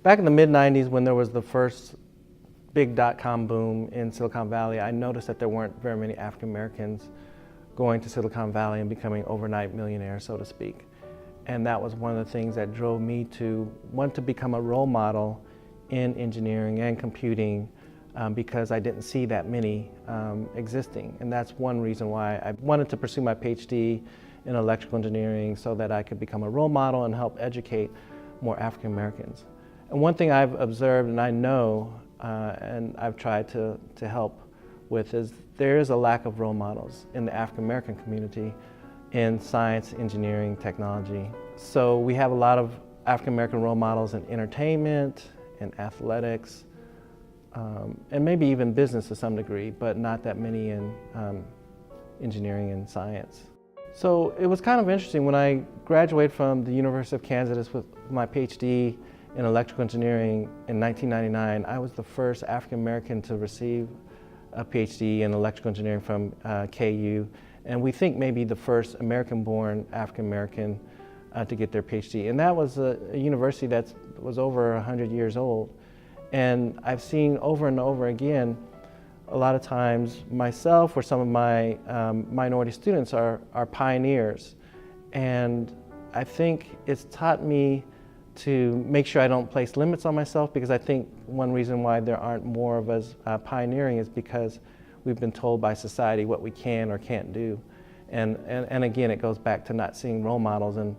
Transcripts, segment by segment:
Back in the mid-90s, when there was the first big dot-com boom in Silicon Valley, I noticed that there weren't very many African Americans going to Silicon Valley and becoming overnight millionaires, so to speak. And that was one of the things that drove me to want to become a role model in engineering and computing, because I didn't see that many existing. And that's one reason why I wanted to pursue my Ph.D. in electrical engineering, so that I could become a role model and help educate more African Americans. And one thing I've observed and I know, and I've tried to help with, is there is a lack of role models in the African American community in science, engineering, technology. So we have a lot of African American role models in entertainment, in athletics, and maybe even business to some degree, but not that many in engineering and science. So it was kind of interesting when I graduated from the University of Kansas with my Ph.D. in electrical engineering in 1999. I was the first African American to receive a Ph.D. in electrical engineering from KU, and we think maybe the first American-born African American to get their Ph.D. And that was a university that was over 100 years old. And I've seen over and over again, a lot of times myself or some of my minority students are pioneers. And I think it's taught me to make sure I don't place limits on myself, because I think one reason why there aren't more of us pioneering is because we've been told by society what we can or can't do. And again, it goes back to not seeing role models and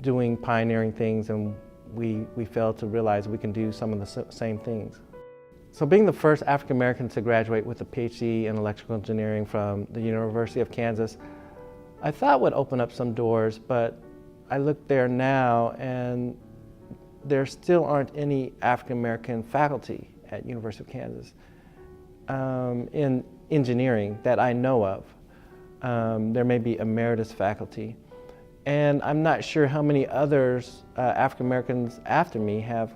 doing pioneering things, and we fail to realize we can do some of the same things. So being the first African American to graduate with a Ph.D. in electrical engineering from the University of Kansas, I thought would open up some doors, but I look there now and there still aren't any African American faculty at University of Kansas in engineering that I know of. There may be emeritus faculty. And I'm not sure how many others African Americans after me have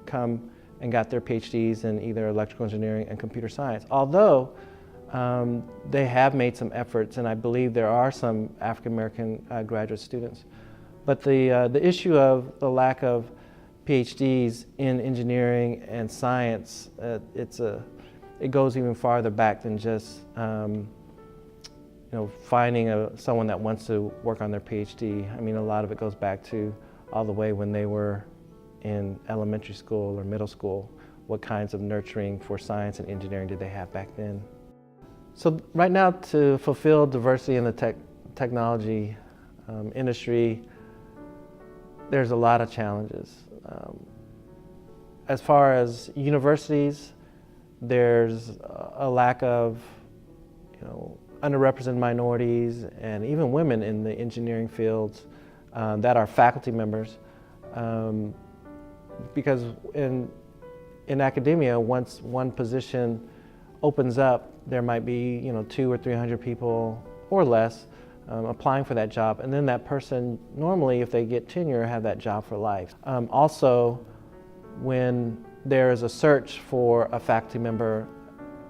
come and got their Ph.D.s in either electrical engineering and computer science. Although they have made some efforts, and I believe there are some African American graduate students. But the issue of the lack of Ph.D.s in engineering and science, it goes even farther back than just finding someone that wants to work on their Ph.D. I mean, a lot of it goes back to all the way when they were in elementary school or middle school. What kinds of nurturing for science and engineering did they have back then? So right now, to fulfill diversity in the technology industry, there's a lot of challenges. As far as universities, there's a lack of underrepresented minorities and even women in the engineering fields that are faculty members. Because in academia, once one position opens up, there might be 200 or 300 people or less applying for that job, and then that person normally, if they get tenure, have that job for life. Also, when there is a search for a faculty member,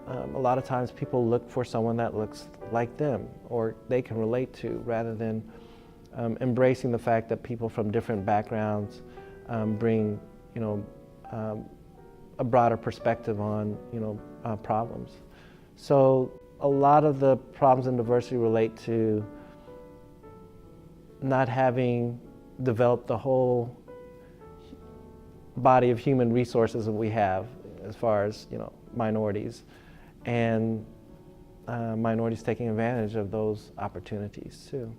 a lot of times people look for someone that looks like them or they can relate to, rather than embracing the fact that people from different backgrounds bring a broader perspective on problems. So a lot of the problems in diversity relate to not having developed the whole body of human resources that we have, as far as minorities, and minorities taking advantage of those opportunities too.